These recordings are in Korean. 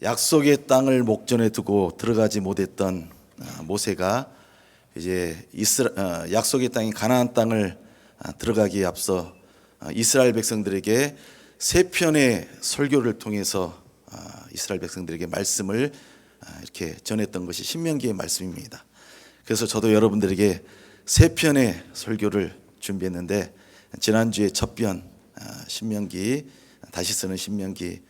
약속의 땅을 목전에 두고 들어가지 못했던 모세가 이제 약속의 땅인 가나안 땅을 들어가기에 앞서 이스라엘 백성들에게 세 편의 설교를 통해서 이스라엘 백성들에게 말씀을 이렇게 전했던 것이 신명기의 말씀입니다. 그래서 저도 여러분들에게 세 편의 설교를 준비했는데, 지난주에 첫 편 신명기, 다시 쓰는 신명기,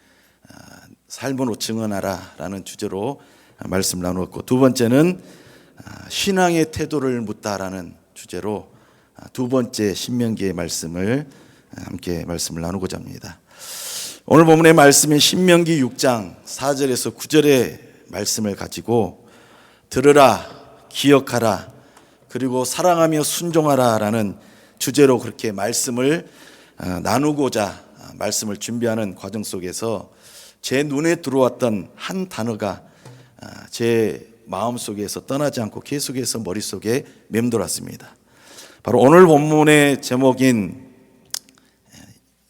삶으로 증언하라 라는 주제로 말씀을 나누었고, 두 번째는 신앙의 태도를 묻다라는 주제로 두 번째 신명기의 말씀을 함께 말씀을 나누고자 합니다. 오늘 본문의 말씀인 신명기 6장 4절에서 9절의 말씀을 가지고 들으라, 기억하라, 그리고 사랑하며 순종하라 라는 주제로 그렇게 말씀을 나누고자 말씀을 준비하는 과정 속에서 제 눈에 들어왔던 한 단어가 제 마음속에서 떠나지 않고 계속해서 머릿속에 맴돌았습니다. 바로 오늘 본문의 제목인,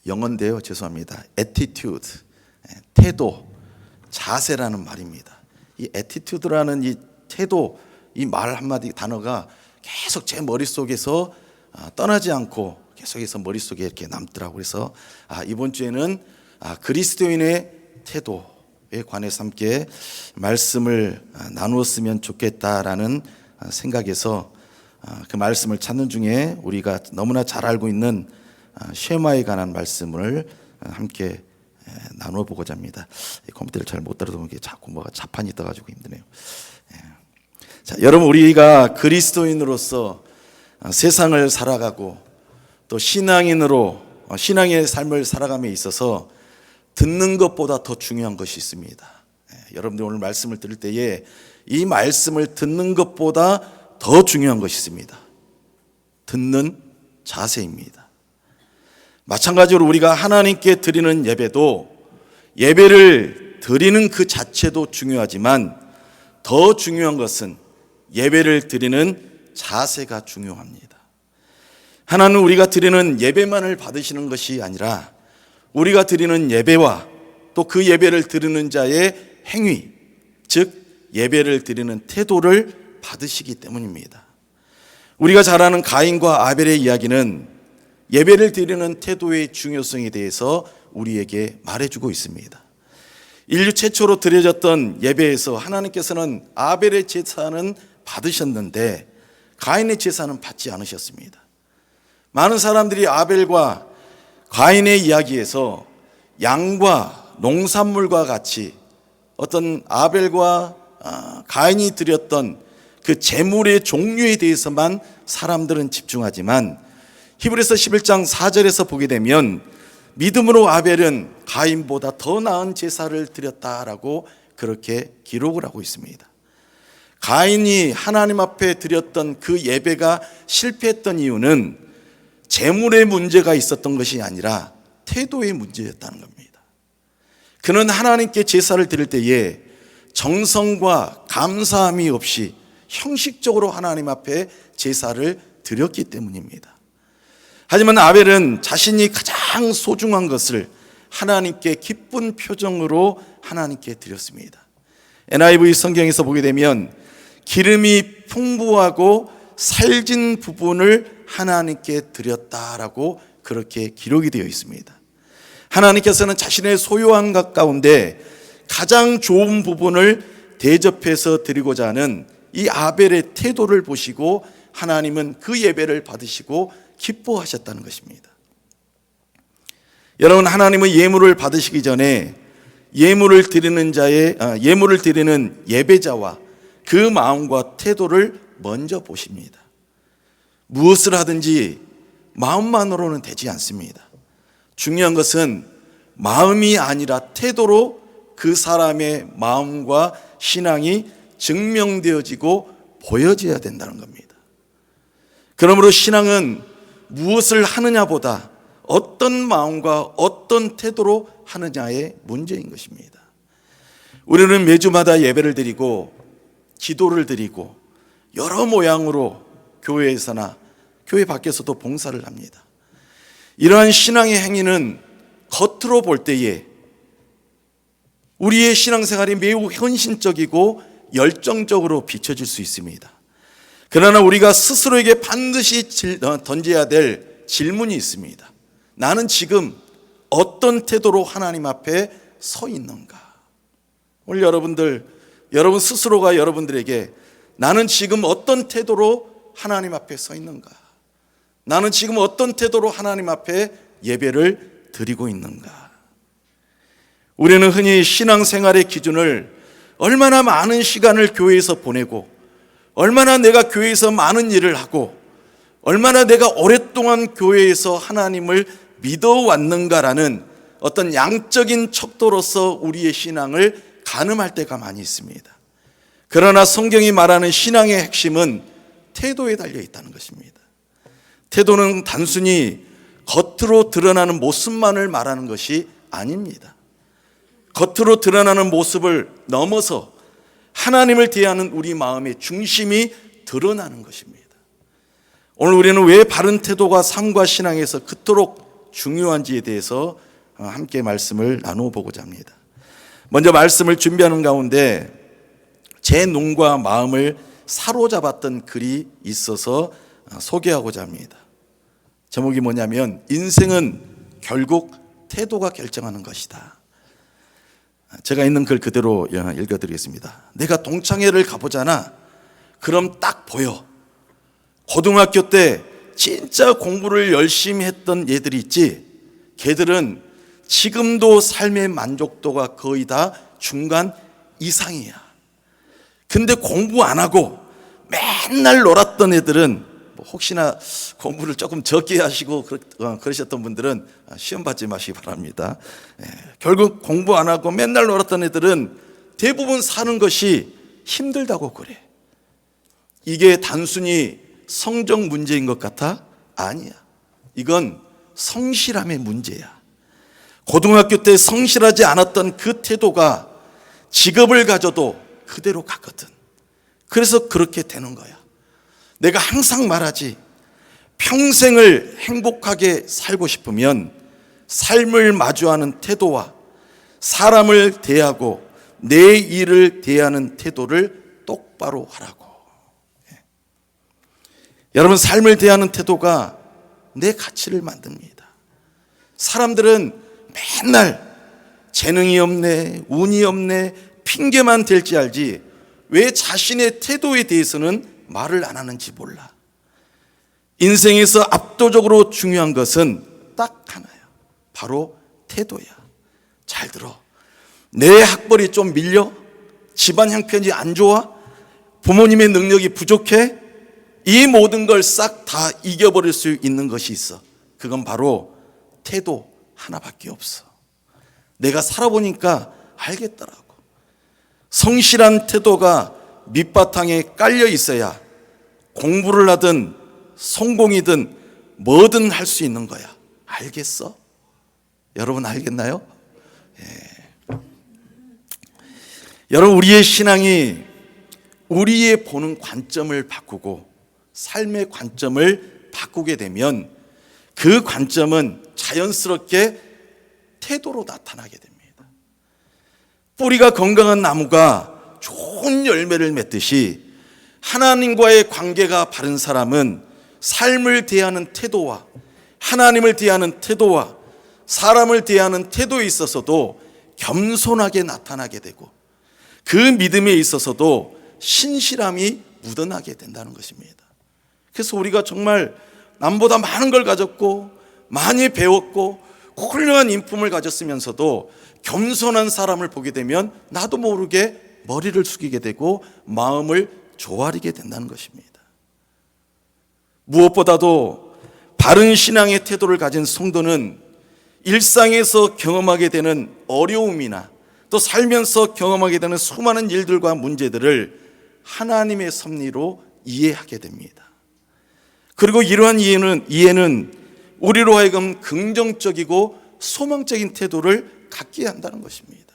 영어인데요, 죄송합니다, attitude, 태도, 자세라는 말입니다. 이 attitude라는 이 태도, 이 말 한마디 단어가 계속 제 머릿속에서 떠나지 않고 계속해서 머릿속에 이렇게 남더라고요. 그래서 이번 주에는 그리스도인의 태도에 관해서 함께 말씀을 나누었으면 좋겠다라는 생각에서 그 말씀을 찾는 중에 우리가 너무나 잘 알고 있는 쉐마에 관한 말씀을 함께 나누어 보고자 합니다. 컴퓨터를 잘 못 따라서 자꾸 뭐가 자판이 떠가지고 힘드네요. 자, 여러분, 우리가 그리스도인으로서 세상을 살아가고 또 신앙인으로 신앙의 삶을 살아감에 있어서 듣는 것보다 더 중요한 것이 있습니다. 여러분들 오늘 말씀을 들을 때에 이 말씀을 듣는 것보다 더 중요한 것이 있습니다. 듣는 자세입니다. 마찬가지로 우리가 하나님께 드리는 예배도, 예배를 드리는 그 자체도 중요하지만 더 중요한 것은 예배를 드리는 자세가 중요합니다. 하나님은 우리가 드리는 예배만을 받으시는 것이 아니라 우리가 드리는 예배와 또 그 예배를 드리는 자의 행위, 즉 예배를 드리는 태도를 받으시기 때문입니다. 우리가 잘 아는 가인과 아벨의 이야기는 예배를 드리는 태도의 중요성에 대해서 우리에게 말해주고 있습니다. 인류 최초로 드려졌던 예배에서 하나님께서는 아벨의 제사는 받으셨는데 가인의 제사는 받지 않으셨습니다. 많은 사람들이 아벨과 가인의 이야기에서 양과 농산물과 같이 어떤 아벨과 가인이 드렸던 그 제물의 종류에 대해서만 사람들은 집중하지만, 히브리서 11장 4절에서 보게 되면 믿음으로 아벨은 가인보다 더 나은 제사를 드렸다라고 그렇게 기록을 하고 있습니다. 가인이 하나님 앞에 드렸던 그 예배가 실패했던 이유는 제물의 문제가 있었던 것이 아니라 태도의 문제였다는 겁니다. 그는 하나님께 제사를 드릴 때에 정성과 감사함이 없이 형식적으로 하나님 앞에 제사를 드렸기 때문입니다. 하지만 아벨은 자신이 가장 소중한 것을 하나님께 기쁜 표정으로 하나님께 드렸습니다. NIV 성경에서 보게 되면 기름이 풍부하고 살진 부분을 하나님께 드렸다라고 그렇게 기록이 되어 있습니다. 하나님께서는 자신의 소유한 것 가운데 가장 좋은 부분을 대접해서 드리고자 하는 이 아벨의 태도를 보시고 하나님은 그 예배를 받으시고 기뻐하셨다는 것입니다. 여러분, 하나님은 예물을 받으시기 전에 예물을 드리는 예배자와 그 마음과 태도를 먼저 보십니다. 무엇을 하든지 마음만으로는 되지 않습니다. 중요한 것은 마음이 아니라 태도로 그 사람의 마음과 신앙이 증명되어지고 보여져야 된다는 겁니다. 그러므로 신앙은 무엇을 하느냐보다 어떤 마음과 어떤 태도로 하느냐의 문제인 것입니다. 우리는 매주마다 예배를 드리고 기도를 드리고 여러 모양으로 교회에서나 교회 밖에서도 봉사를 합니다. 이러한 신앙의 행위는 겉으로 볼 때에 우리의 신앙생활이 매우 헌신적이고 열정적으로 비춰질 수 있습니다. 그러나 우리가 스스로에게 반드시 던져야 될 질문이 있습니다. 나는 지금 어떤 태도로 하나님 앞에 서 있는가? 오늘 여러분 스스로가 여러분들에게 나는 지금 어떤 태도로 하나님 앞에 서 있는가? 나는 지금 어떤 태도로 하나님 앞에 예배를 드리고 있는가? 우리는 흔히 신앙생활의 기준을 얼마나 많은 시간을 교회에서 보내고, 얼마나 내가 교회에서 많은 일을 하고, 얼마나 내가 오랫동안 교회에서 하나님을 믿어왔는가라는 어떤 양적인 척도로서 우리의 신앙을 가늠할 때가 많이 있습니다. 그러나 성경이 말하는 신앙의 핵심은 태도에 달려 있다는 것입니다. 태도는 단순히 겉으로 드러나는 모습만을 말하는 것이 아닙니다. 겉으로 드러나는 모습을 넘어서 하나님을 대하는 우리 마음의 중심이 드러나는 것입니다. 오늘 우리는 왜 바른 태도가 삶과 신앙에서 그토록 중요한지에 대해서 함께 말씀을 나누어 보고자 합니다. 먼저 말씀을 준비하는 가운데 제 눈과 마음을 사로잡았던 글이 있어서 소개하고자 합니다. 제목이 뭐냐면 인생은 결국 태도가 결정하는 것이다. 제가 있는 글 그대로 읽어드리겠습니다. 내가 동창회를 가보잖아. 그럼 딱 보여. 고등학교 때 진짜 공부를 열심히 했던 얘들이 있지. 걔들은 지금도 삶의 만족도가 거의 다 중간 이상이야. 근데 공부 안 하고 맨날 놀았던 애들은 혹시나 공부를 조금 적게 하시고 그러셨던 분들은 시험 받지 마시기 바랍니다. 결국 공부 안 하고 맨날 놀았던 애들은 대부분 사는 것이 힘들다고 그래. 이게 단순히 성적 문제인 것 같아? 아니야. 이건 성실함의 문제야. 고등학교 때 성실하지 않았던 그 태도가 직업을 가져도 그대로 갔거든. 그래서 그렇게 되는 거야. 내가 항상 말하지, 평생을 행복하게 살고 싶으면 삶을 마주하는 태도와 사람을 대하고 내 일을 대하는 태도를 똑바로 하라고. 여러분, 삶을 대하는 태도가 내 가치를 만듭니다. 사람들은 맨날 재능이 없네, 운이 없네, 핑계만 댈지 알지 왜 자신의 태도에 대해서는 말을 안 하는지 몰라. 인생에서 압도적으로 중요한 것은 딱 하나야. 바로 태도야. 잘 들어. 내 학벌이 좀 밀려? 집안 형편이 안 좋아? 부모님의 능력이 부족해? 이 모든 걸 싹 다 이겨버릴 수 있는 것이 있어. 그건 바로 태도 하나밖에 없어. 내가 살아보니까 알겠더라고. 성실한 태도가 밑바탕에 깔려 있어야 공부를 하든 성공이든 뭐든 할 수 있는 거야. 알겠어? 여러분 알겠나요? 예. 여러분, 우리의 신앙이 우리의 보는 관점을 바꾸고 삶의 관점을 바꾸게 되면 그 관점은 자연스럽게 태도로 나타나게 됩니다. 뿌리가 건강한 나무가 좋은 열매를 맺듯이 하나님과의 관계가 바른 사람은 삶을 대하는 태도와 하나님을 대하는 태도와 사람을 대하는 태도에 있어서도 겸손하게 나타나게 되고 그 믿음에 있어서도 신실함이 묻어나게 된다는 것입니다. 그래서 우리가 정말 남보다 많은 걸 가졌고 많이 배웠고 훌륭한 인품을 가졌으면서도 겸손한 사람을 보게 되면 나도 모르게 머리를 숙이게 되고 마음을 조아리게 된다는 것입니다. 무엇보다도 바른 신앙의 태도를 가진 성도는 일상에서 경험하게 되는 어려움이나 또 살면서 경험하게 되는 수많은 일들과 문제들을 하나님의 섭리로 이해하게 됩니다. 그리고 이러한 이해는 우리로 하여금 긍정적이고 소망적인 태도를 갖게 한다는 것입니다.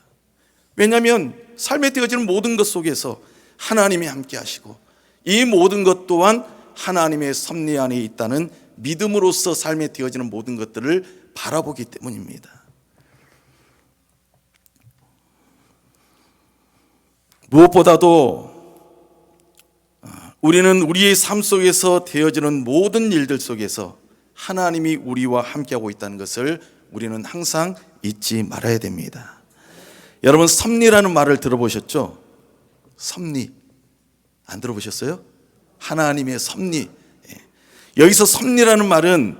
왜냐하면 삶에 되어지는 모든 것 속에서 하나님이 함께 하시고 이 모든 것 또한 하나님의 섭리 안에 있다는 믿음으로써 삶에 되어지는 모든 것들을 바라보기 때문입니다. 무엇보다도 우리는 우리의 삶 속에서 되어지는 모든 일들 속에서 하나님이 우리와 함께하고 있다는 것을 우리는 항상 잊지 말아야 됩니다. 여러분, 섭리라는 말을 들어보셨죠? 섭리 안 들어보셨어요? 하나님의 섭리. 여기서 섭리라는 말은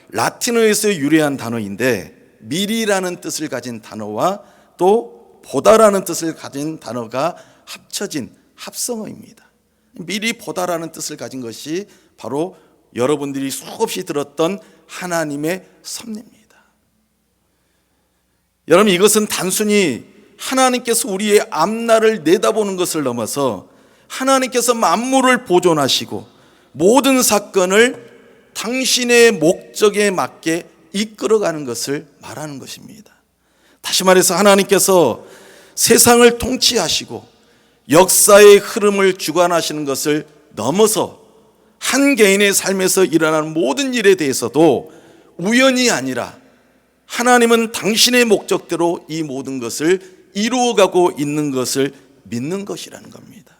라틴어에서 유래한 단어인데 미리라는 뜻을 가진 단어와 또 보다라는 뜻을 가진 단어가 합쳐진 합성어입니다. 미리 보다라는 뜻을 가진 것이 바로 여러분들이 수없이 들었던 하나님의 섭리입니다. 여러분, 이것은 단순히 하나님께서 우리의 앞날을 내다보는 것을 넘어서 하나님께서 만물을 보존하시고 모든 사건을 당신의 목적에 맞게 이끌어가는 것을 말하는 것입니다. 다시 말해서 하나님께서 세상을 통치하시고 역사의 흐름을 주관하시는 것을 넘어서 한 개인의 삶에서 일어나는 모든 일에 대해서도 우연이 아니라 하나님은 당신의 목적대로 이 모든 것을 이루어가고 있는 것을 믿는 것이라는 겁니다.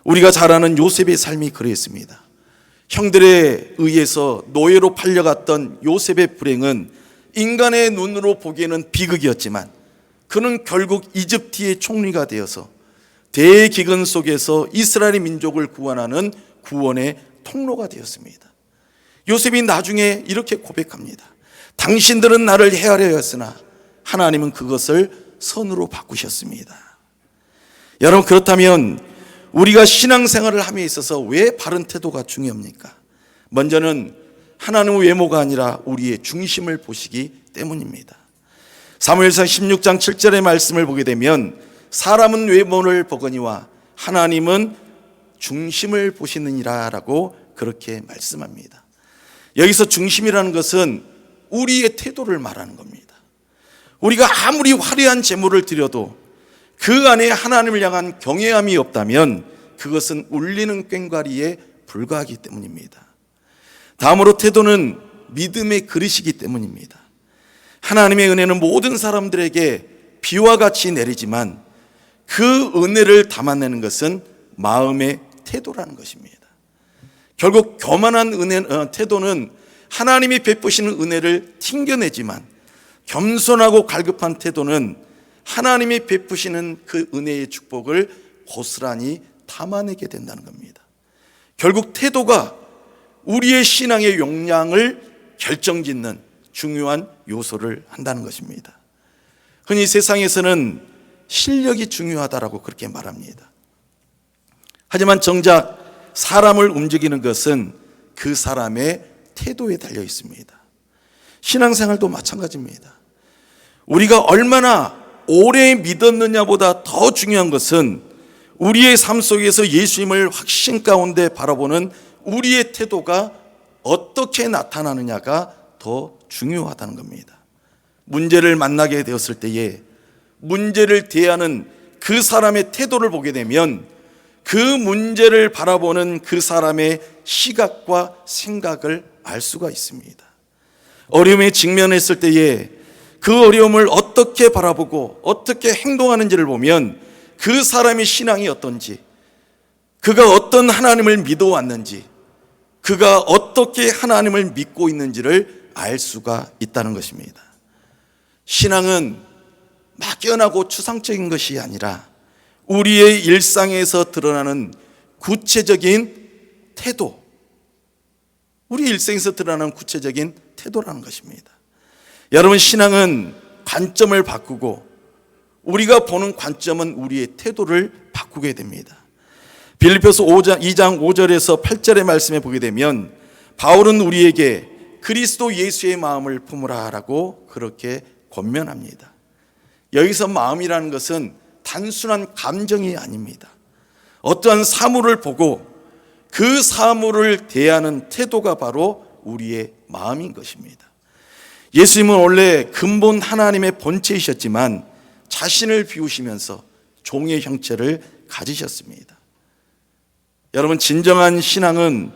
우리가 잘 아는 요셉의 삶이 그랬습니다. 형들에 의해서 노예로 팔려갔던 요셉의 불행은 인간의 눈으로 보기에는 비극이었지만 그는 결국 이집트의 총리가 되어서 대기근 속에서 이스라엘 민족을 구원하는 구원의 통로가 되었습니다. 요셉이 나중에 이렇게 고백합니다. 당신들은 나를 헤아려 했으나 하나님은 그것을 선으로 바꾸셨습니다. 여러분, 그렇다면 우리가 신앙생활을 함에 있어서 왜 바른 태도가 중요합니까? 먼저는 하나님의 외모가 아니라 우리의 중심을 보시기 때문입니다. 사무엘상 16장 7절의 말씀을 보게 되면 사람은 외모를 보거니와 하나님은 중심을 보시느니라 라고 그렇게 말씀합니다. 여기서 중심이라는 것은 우리의 태도를 말하는 겁니다. 우리가 아무리 화려한 제물을 드려도 그 안에 하나님을 향한 경외함이 없다면 그것은 울리는 꽹과리에 불과하기 때문입니다. 다음으로 태도는 믿음의 그릇이기 때문입니다. 하나님의 은혜는 모든 사람들에게 비와 같이 내리지만 그 은혜를 담아내는 것은 마음의 태도라는 것입니다. 결국 교만한 태도는 하나님이 베푸시는 은혜를 튕겨내지만 겸손하고 갈급한 태도는 하나님이 베푸시는 그 은혜의 축복을 고스란히 담아내게 된다는 겁니다. 결국 태도가 우리의 신앙의 용량을 결정짓는 중요한 요소를 한다는 것입니다. 흔히 세상에서는 실력이 중요하다라고 그렇게 말합니다. 하지만 정작 사람을 움직이는 것은 그 사람의 태도에 달려 있습니다. 신앙생활도 마찬가지입니다. 우리가 얼마나 오래 믿었느냐보다 더 중요한 것은 우리의 삶 속에서 예수님을 확신 가운데 바라보는 우리의 태도가 어떻게 나타나느냐가 더 중요하다는 겁니다. 문제를 만나게 되었을 때에 문제를 대하는 그 사람의 태도를 보게 되면 그 문제를 바라보는 그 사람의 시각과 생각을 알 수가 있습니다. 어려움에 직면했을 때에 그 어려움을 어떻게 바라보고 어떻게 행동하는지를 보면 그 사람의 신앙이 어떤지, 그가 어떤 하나님을 믿어왔는지, 그가 어떻게 하나님을 믿고 있는지를 알 수가 있다는 것입니다. 신앙은 막연하고 추상적인 것이 아니라 우리의 일상에서 드러나는 구체적인 태도, 우리 일생에서 드러나는 구체적인 태도라는 것입니다. 여러분, 신앙은 관점을 바꾸고 우리가 보는 관점은 우리의 태도를 바꾸게 됩니다. 빌립보서 2장 5절에서 8절의 말씀에 보게 되면 바울은 우리에게 그리스도 예수의 마음을 품으라라고 그렇게 권면합니다. 여기서 마음이라는 것은 단순한 감정이 아닙니다. 어떠한 사물을 보고 그 사물을 대하는 태도가 바로 우리의 마음인 것입니다. 예수님은 원래 근본 하나님의 본체이셨지만 자신을 비우시면서 종의 형체를 가지셨습니다. 여러분, 진정한 신앙은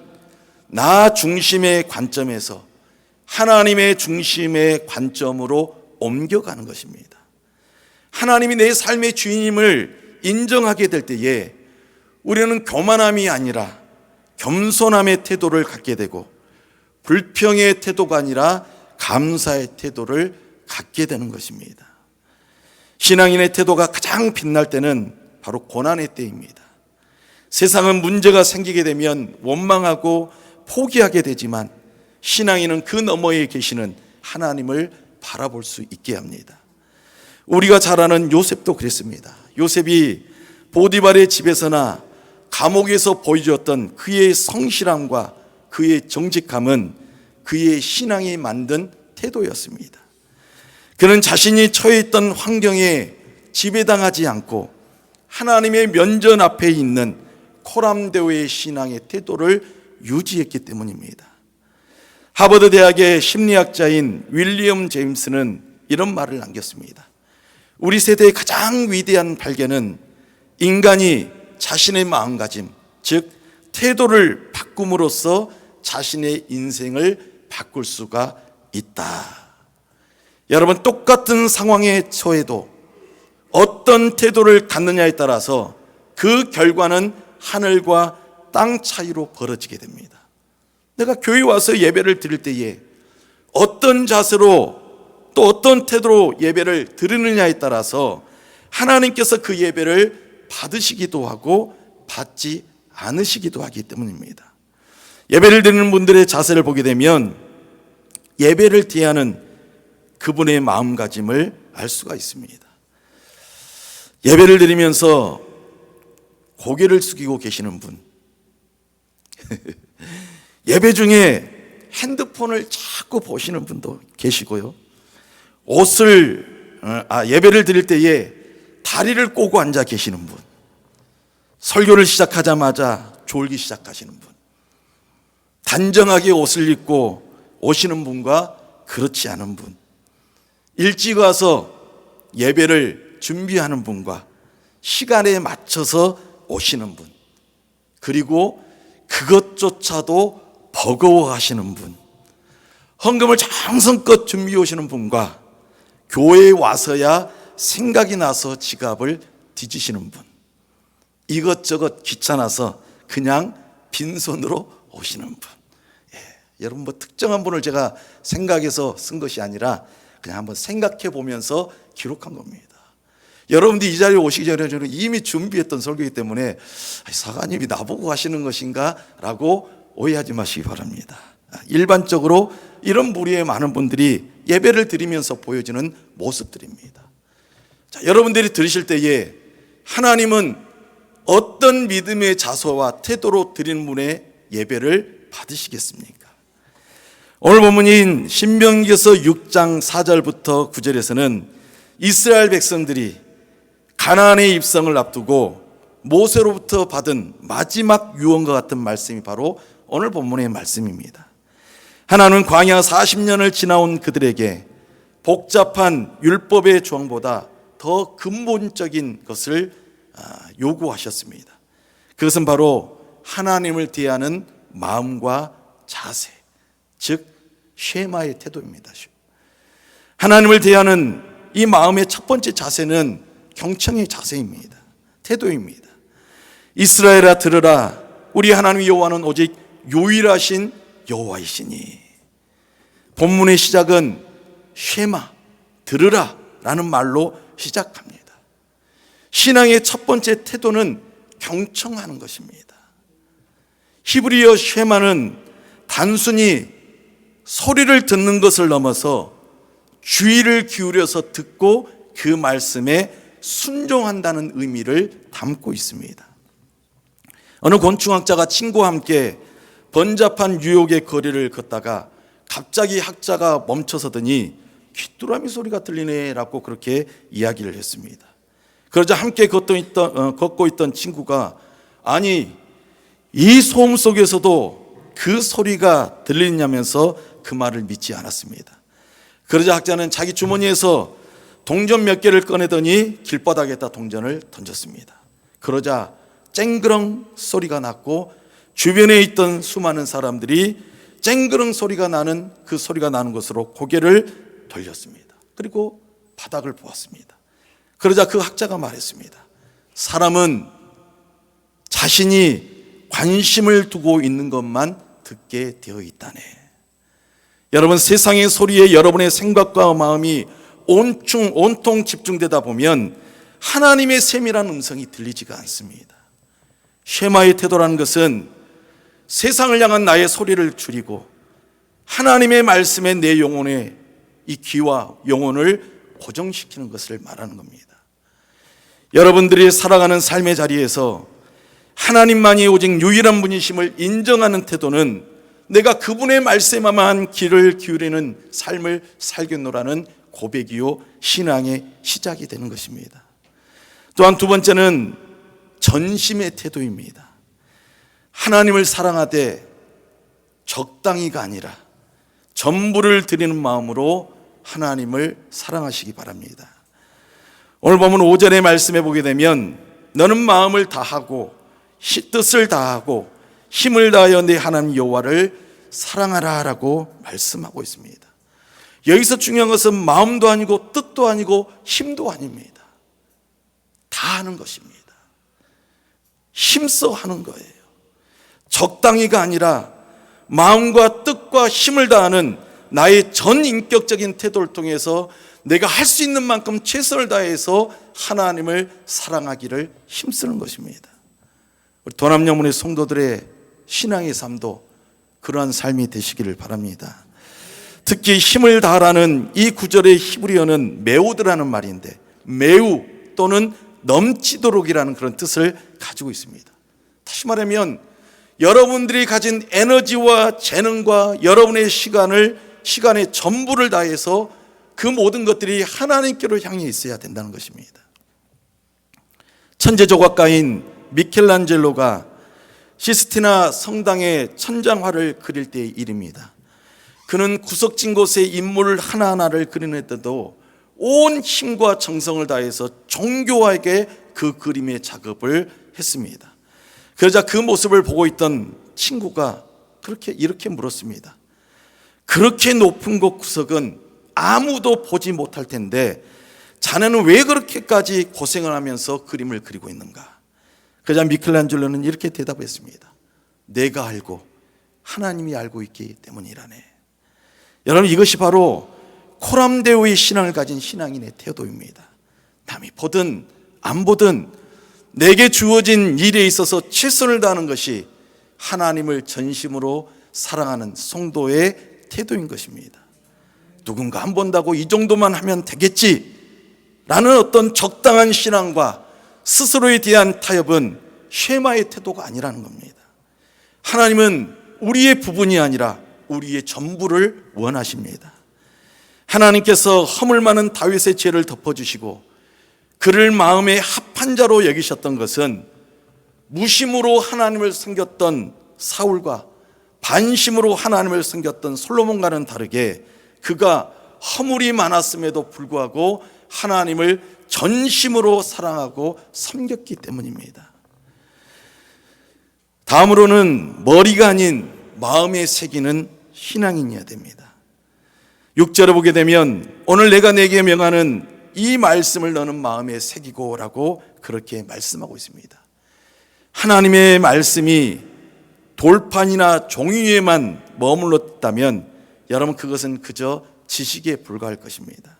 나 중심의 관점에서 하나님의 중심의 관점으로 옮겨가는 것입니다. 하나님이 내 삶의 주인임을 인정하게 될 때에 우리는 교만함이 아니라 겸손함의 태도를 갖게 되고, 불평의 태도가 아니라 감사의 태도를 갖게 되는 것입니다. 신앙인의 태도가 가장 빛날 때는 바로 고난의 때입니다. 세상은 문제가 생기게 되면 원망하고 포기하게 되지만, 신앙인은 그 너머에 계시는 하나님을 바라볼 수 있게 합니다. 우리가 잘 아는 요셉도 그랬습니다. 요셉이 보디발의 집에서나 감옥에서 보여주었던 그의 성실함과 그의 정직함은 그의 신앙이 만든 태도였습니다. 그는 자신이 처해 있던 환경에 지배당하지 않고 하나님의 면전 앞에 있는 코람데오의 신앙의 태도를 유지했기 때문입니다. 하버드 대학의 심리학자인 윌리엄 제임스는 이런 말을 남겼습니다. 우리 세대의 가장 위대한 발견은 인간이 자신의 마음가짐, 즉 태도를 바꿈으로써 자신의 인생을 바꿀 수가 있다. 여러분, 똑같은 상황에 처해도 어떤 태도를 갖느냐에 따라서 그 결과는 하늘과 땅 차이로 벌어지게 됩니다. 내가 교회 와서 예배를 드릴 때에 어떤 자세로 또 어떤 태도로 예배를 드리느냐에 따라서 하나님께서 그 예배를 받으시기도 하고 받지 않으시기도 하기 때문입니다. 예배를 드리는 분들의 자세를 보게 되면 예배를 대하는 그분의 마음가짐을 알 수가 있습니다. 예배를 드리면서 고개를 숙이고 계시는 분, 예배 중에 핸드폰을 자꾸 보시는 분도 계시고요. 예배를 드릴 때에 다리를 꼬고 앉아 계시는 분, 설교를 시작하자마자 졸기 시작하시는 분, 단정하게 옷을 입고 오시는 분과 그렇지 않은 분, 일찍 와서 예배를 준비하는 분과 시간에 맞춰서 오시는 분, 그리고 그것조차도 버거워하시는 분, 헌금을 정성껏 준비해 오시는 분과 교회에 와서야 생각이 나서 지갑을 뒤지시는 분, 이것저것 귀찮아서 그냥 빈손으로 오시는 분. 여러분, 특정한 분을 제가 생각해서 쓴 것이 아니라 그냥 한번 생각해 보면서 기록한 겁니다. 여러분들이 이 자리에 오시기 전에 저는 이미 준비했던 설교이기 때문에 사관님이 나보고 하시는 것인가 라고 오해하지 마시기 바랍니다. 일반적으로 이런 무리의 많은 분들이 예배를 드리면서 보여지는 모습들입니다. 자, 여러분들이 들으실 때에 하나님은 어떤 믿음의 자세와 태도로 드리는 분의 예배를 받으시겠습니까? 오늘 본문인 신명기서 6장 4절부터 9절에서는 이스라엘 백성들이 가나안의 입성을 앞두고 모세로부터 받은 마지막 유언과 같은 말씀이 바로 오늘 본문의 말씀입니다. 하나님은 광야 40년을 지나온 그들에게 복잡한 율법의 조항보다 더 근본적인 것을 요구하셨습니다. 그것은 바로 하나님을 대하는 마음과 자세, 즉 쉐마의 태도입니다. 하나님을 대하는 이 마음의 첫 번째 자세는 경청의 자세입니다. 태도입니다. 이스라엘아 들으라, 우리 하나님 여호와는 오직 유일하신 여호와이시니. 본문의 시작은 쉐마, 들으라 라는 말로 시작합니다. 신앙의 첫 번째 태도는 경청하는 것입니다. 히브리어 쉐마는 단순히 소리를 듣는 것을 넘어서 주의를 기울여서 듣고 그 말씀에 순종한다는 의미를 담고 있습니다. 어느 곤충학자가 친구와 함께 번잡한 뉴욕의 거리를 걷다가 갑자기 학자가 멈춰서더니 귀뚜라미 소리가 들리네 라고 그렇게 이야기를 했습니다. 그러자 함께 걷고 있던 친구가, 아니 이 소음 속에서도 그 소리가 들리냐면서 그 말을 믿지 않았습니다. 그러자 학자는 자기 주머니에서 동전 몇 개를 꺼내더니 길바닥에다 동전을 던졌습니다. 그러자 쨍그렁 소리가 났고 주변에 있던 수많은 사람들이 쨍그렁 소리가 나는 그 소리가 나는 곳으로 고개를 돌렸습니다. 그리고 바닥을 보았습니다. 그러자 그 학자가 말했습니다. 사람은 자신이 관심을 두고 있는 것만 듣게 되어 있다네. 여러분, 세상의 소리에 여러분의 생각과 마음이 온통 집중되다 보면 하나님의 세밀한 음성이 들리지가 않습니다. 쉐마의 태도라는 것은 세상을 향한 나의 소리를 줄이고 하나님의 말씀에 내 영혼의 이 귀와 영혼을 고정시키는 것을 말하는 겁니다. 여러분들이 살아가는 삶의 자리에서 하나님만이 오직 유일한 분이심을 인정하는 태도는 내가 그분의 말씀에만 귀를 기울이는 삶을 살겠노라는 고백이요 신앙의 시작이 되는 것입니다. 또한 두 번째는 전심의 태도입니다. 하나님을 사랑하되 적당히가 아니라 전부를 드리는 마음으로 하나님을 사랑하시기 바랍니다. 오늘 보면 5절의 말씀에 보게 되면 너는 마음을 다하고 뜻을 다하고 힘을 다하여 내 하나님 여호와를 사랑하라 라고 말씀하고 있습니다. 여기서 중요한 것은 마음도 아니고 뜻도 아니고 힘도 아닙니다. 다 하는 것입니다. 힘써 하는 거예요. 적당히가 아니라 마음과 뜻과 힘을 다하는 나의 전 인격적인 태도를 통해서 내가 할 수 있는 만큼 최선을 다해서 하나님을 사랑하기를 힘쓰는 것입니다. 우리 도남영문의 성도들의 신앙의 삶도 그러한 삶이 되시기를 바랍니다. 특히 힘을 다하라는 이 구절의 히브리어는 메우드라는 말인데 매우 또는 넘치도록이라는 그런 뜻을 가지고 있습니다. 다시 말하면 여러분들이 가진 에너지와 재능과 여러분의 시간의 전부를 다해서 그 모든 것들이 하나님께로 향해 있어야 된다는 것입니다. 천재 조각가인 미켈란젤로가 시스티나 성당의 천장화를 그릴 때의 일입니다. 그는 구석진 곳에 인물 하나하나를 그리는데도 온 힘과 정성을 다해서 정교하게 그 그림의 작업을 했습니다. 그러자 그 모습을 보고 있던 친구가 이렇게 물었습니다. 그렇게 높은 곳 구석은 아무도 보지 못할 텐데 자네는 왜 그렇게까지 고생을 하면서 그림을 그리고 있는가? 그러자 미켈란젤로는 이렇게 대답했습니다. 내가 알고 하나님이 알고 있기 때문이라네. 여러분, 이것이 바로 코람데오의 신앙을 가진 신앙인의 태도입니다. 남이 보든 안 보든 내게 주어진 일에 있어서 최선을 다하는 것이 하나님을 전심으로 사랑하는 성도의 태도인 것입니다. 누군가 안 본다고 이 정도만 하면 되겠지 라는 어떤 적당한 신앙과 스스로에 대한 타협은 쉐마의 태도가 아니라는 겁니다. 하나님은 우리의 부분이 아니라 우리의 전부를 원하십니다. 하나님께서 허물 많은 다윗의 죄를 덮어주시고 그를 마음에 합한 자로 여기셨던 것은 무심으로 하나님을 섬겼던 사울과 반심으로 하나님을 섬겼던 솔로몬과는 다르게 그가 허물이 많았음에도 불구하고 하나님을 전심으로 사랑하고 섬겼기 때문입니다. 다음으로는 머리가 아닌 마음에 새기는 신앙인이어야 됩니다. 6절을 보게 되면 오늘 내가 내게 명하는 이 말씀을 너는 마음에 새기고 라고 그렇게 말씀하고 있습니다. 하나님의 말씀이 돌판이나 종이 위에만 머물렀다면 여러분 그것은 그저 지식에 불과할 것입니다.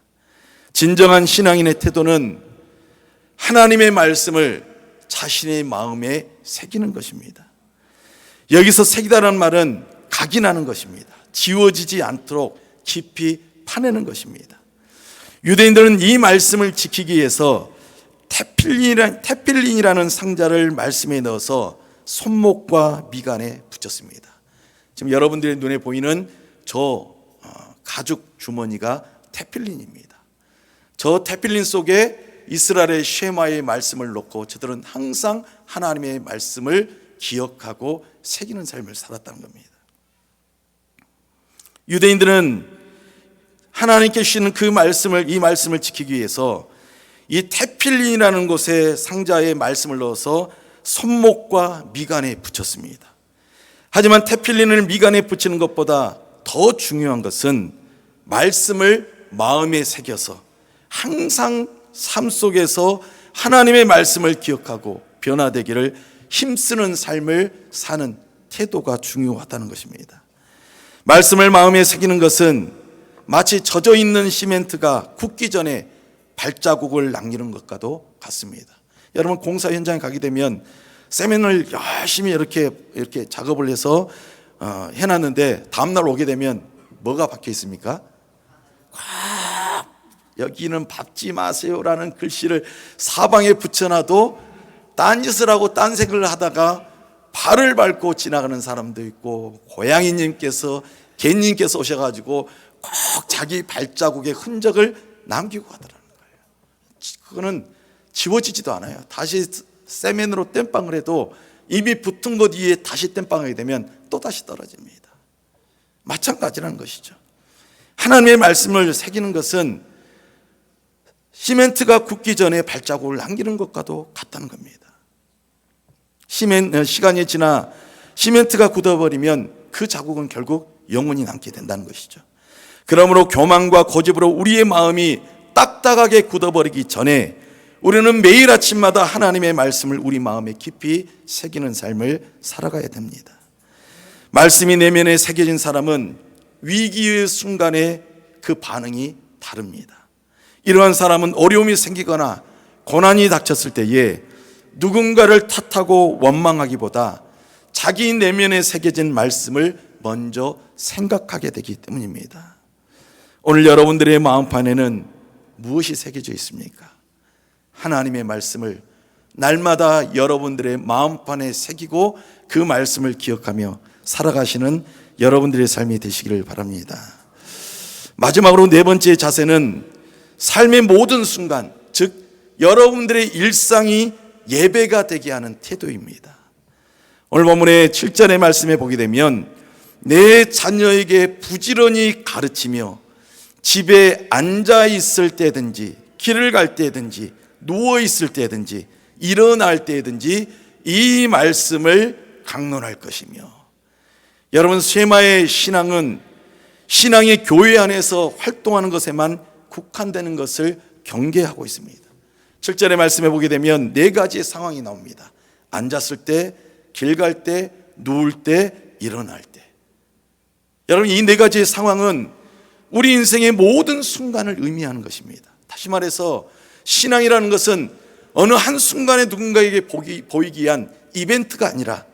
진정한 신앙인의 태도는 하나님의 말씀을 자신의 마음에 새기는 것입니다. 여기서 새기다라는 말은 각인하는 것입니다. 지워지지 않도록 깊이 파내는 것입니다. 유대인들은 이 말씀을 지키기 위해서 테필린이라는 상자를 말씀에 넣어서 손목과 미간에 붙였습니다. 지금 여러분들의 눈에 보이는 저 가죽 주머니가 테필린입니다. 저 테필린 속에 이스라엘의 쉐마의 말씀을 넣고 저들은 항상 하나님의 말씀을 기억하고 새기는 삶을 살았다는 겁니다. 유대인들은 하나님께 주시는 이 말씀을 지키기 위해서 이 테필린이라는 곳에 상자에 말씀을 넣어서 손목과 미간에 붙였습니다. 하지만 테필린을 미간에 붙이는 것보다 더 중요한 것은 말씀을 마음에 새겨서 항상 삶 속에서 하나님의 말씀을 기억하고 변화되기를 힘쓰는 삶을 사는 태도가 중요하다는 것입니다. 말씀을 마음에 새기는 것은 마치 젖어 있는 시멘트가 굳기 전에 발자국을 남기는 것과도 같습니다. 여러분, 공사 현장에 가게 되면 세면을 열심히 이렇게 작업을 해서 해놨는데 다음날 오게 되면 뭐가 박혀 있습니까? 여기는 밟지 마세요라는 글씨를 사방에 붙여놔도 딴짓을 하고 딴색을 하다가 발을 밟고 지나가는 사람도 있고, 고양이님께서 개님께서 오셔가지고 꼭 자기 발자국의 흔적을 남기고 가더라는 거예요. 그거는 지워지지도 않아요. 다시 세면으로 땜빵을 해도 이미 붙은 것 위에 다시 땜빵하게 되면 또 다시 떨어집니다. 마찬가지라는 것이죠. 하나님의 말씀을 새기는 것은 시멘트가 굳기 전에 발자국을 남기는 것과도 같다는 겁니다. 시간이 지나 시멘트가 굳어버리면 그 자국은 결국 영원히 남게 된다는 것이죠. 그러므로 교만과 고집으로 우리의 마음이 딱딱하게 굳어버리기 전에 우리는 매일 아침마다 하나님의 말씀을 우리 마음에 깊이 새기는 삶을 살아가야 됩니다. 말씀이 내면에 새겨진 사람은 위기의 순간에 그 반응이 다릅니다. 이러한 사람은 어려움이 생기거나 고난이 닥쳤을 때에 누군가를 탓하고 원망하기보다 자기 내면에 새겨진 말씀을 먼저 생각하게 되기 때문입니다. 오늘 여러분들의 마음판에는 무엇이 새겨져 있습니까? 하나님의 말씀을 날마다 여러분들의 마음판에 새기고 그 말씀을 기억하며 살아가시는 여러분들의 삶이 되시기를 바랍니다. 마지막으로 네 번째 자세는 삶의 모든 순간, 즉 여러분들의 일상이 예배가 되게 하는 태도입니다. 오늘 본문의 7절의 말씀에 보게 되면 내 자녀에게 부지런히 가르치며 집에 앉아 있을 때든지 길을 갈 때든지 누워 있을 때든지 일어날 때든지 이 말씀을 강론할 것이며, 여러분, 쉐마의 신앙은 신앙의 교회 안에서 활동하는 것에만 국한되는 것을 경계하고 있습니다. 7절의 말씀에 보게 되면 네 가지의 상황이 나옵니다. 앉았을 때, 길 갈 때, 누울 때, 일어날 때. 여러분, 이 네 가지의 상황은 우리 인생의 모든 순간을 의미하는 것입니다. 다시 말해서 신앙이라는 것은 어느 한순간에 누군가에게 보이기 위한 이벤트가 아니라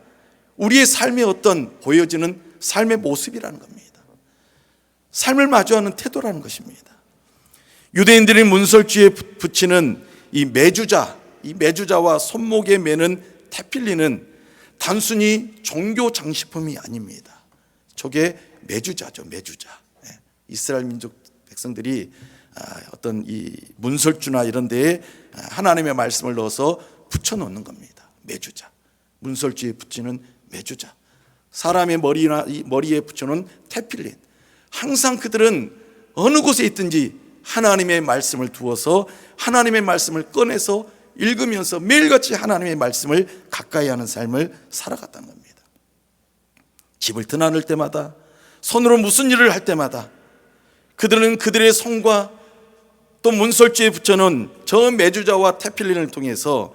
우리의 삶의 어떤 보여지는 삶의 모습이라는 겁니다. 삶을 마주하는 태도라는 것입니다. 유대인들이 문설주에 붙이는 이 메주자와 손목에 매는 테필리는 단순히 종교 장식품이 아닙니다. 저게 메주자죠, 메주자. 이스라엘 민족 백성들이 어떤 이 문설주나 이런 데에 하나님의 말씀을 넣어서 붙여놓는 겁니다. 메주자, 문설주에 붙이는 메주자, 사람의 머리에 붙여놓은 테필린. 항상 그들은 어느 곳에 있든지 하나님의 말씀을 두어서 하나님의 말씀을 꺼내서 읽으면서 매일같이 하나님의 말씀을 가까이 하는 삶을 살아갔다는 겁니다. 집을 드나들 때마다, 손으로 무슨 일을 할 때마다 그들은 그들의 손과 또 문설주에 붙여놓은 저 메주자와 테필린을 통해서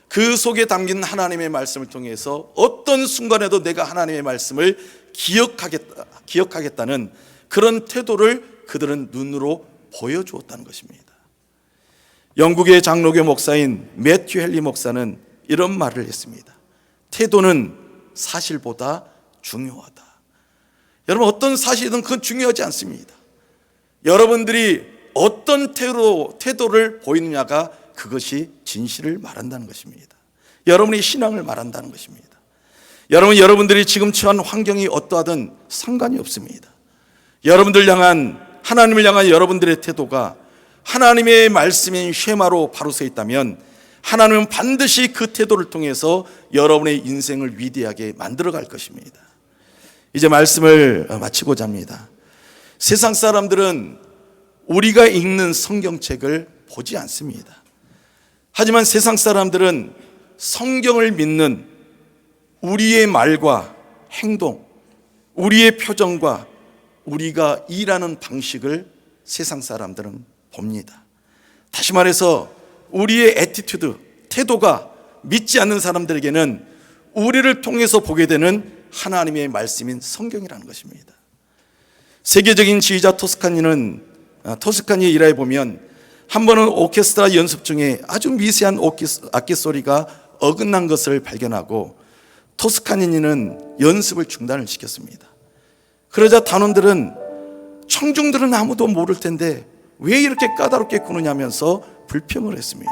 그 속에 담긴 하나님의 말씀을 통해서 어떤 순간에도 내가 하나님의 말씀을 기억하겠다는 그런 태도를 그들은 눈으로 보여주었다는 것입니다. 영국의 장로교 목사인 매튜 헨리 목사는 이런 말을 했습니다. 태도는 사실보다 중요하다. 여러분, 어떤 사실이든 그건 중요하지 않습니다. 여러분들이 어떤 태도를 보이느냐가 그것이 진실을 말한다는 것입니다. 여러분의 신앙을 말한다는 것입니다. 여러분들이 지금 처한 환경이 어떠하든 상관이 없습니다. 하나님을 향한 여러분들의 태도가 하나님의 말씀인 쉐마로 바로 서 있다면 하나님은 반드시 그 태도를 통해서 여러분의 인생을 위대하게 만들어갈 것입니다. 이제 말씀을 마치고자 합니다. 세상 사람들은 우리가 읽는 성경책을 보지 않습니다. 하지만 세상 사람들은 성경을 믿는 우리의 말과 행동, 우리의 표정과 우리가 일하는 방식을 세상 사람들은 봅니다. 다시 말해서 우리의 애티튜드, 태도가 믿지 않는 사람들에게는 우리를 통해서 보게 되는 하나님의 말씀인 성경이라는 것입니다. 세계적인 지휘자 토스카니의 일화에 보면 한 번은 오케스트라 연습 중에 아주 미세한 악기 소리가 어긋난 것을 발견하고 토스카니는 연습을 중단을 시켰습니다. 그러자 단원들은 청중들은 아무도 모를 텐데 왜 이렇게 까다롭게 구느냐면서 불평을 했습니다.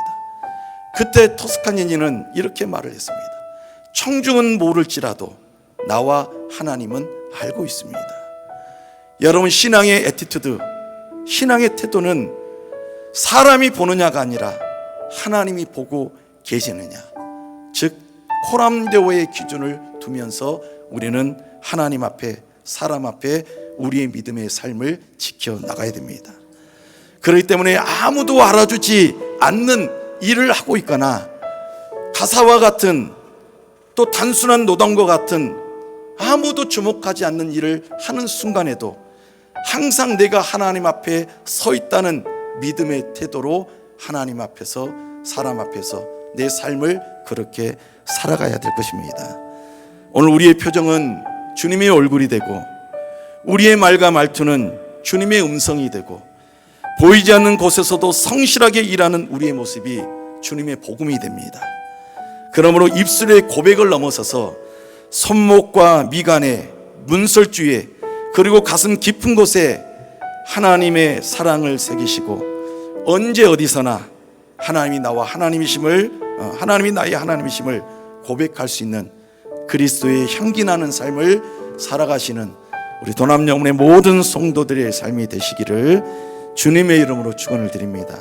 그때 토스카니는 이렇게 말을 했습니다. 청중은 모를지라도 나와 하나님은 알고 있습니다. 여러분, 신앙의 애티튜드, 신앙의 태도는 사람이 보느냐가 아니라 하나님이 보고 계시느냐, 즉 코람데오의 기준을 두면서 우리는 하나님 앞에, 사람 앞에 우리의 믿음의 삶을 지켜나가야 됩니다. 그렇기 때문에 아무도 알아주지 않는 일을 하고 있거나 가사와 같은, 또 단순한 노동과 같은 아무도 주목하지 않는 일을 하는 순간에도 항상 내가 하나님 앞에 서 있다는 믿음의 태도로 하나님 앞에서, 사람 앞에서 내 삶을 그렇게 살아가야 될 것입니다. 오늘 우리의 표정은 주님의 얼굴이 되고, 우리의 말과 말투는 주님의 음성이 되고, 보이지 않는 곳에서도 성실하게 일하는 우리의 모습이 주님의 복음이 됩니다. 그러므로 입술의 고백을 넘어서서 손목과 미간에, 문설주에, 그리고 가슴 깊은 곳에 하나님의 사랑을 새기시고, 언제 어디서나 하나님이 나와 하나님이 나의 하나님이심을 고백할 수 있는 그리스도의 향기 나는 삶을 살아가시는 우리 도남영문의 모든 성도들의 삶이 되시기를 주님의 이름으로 축원을 드립니다.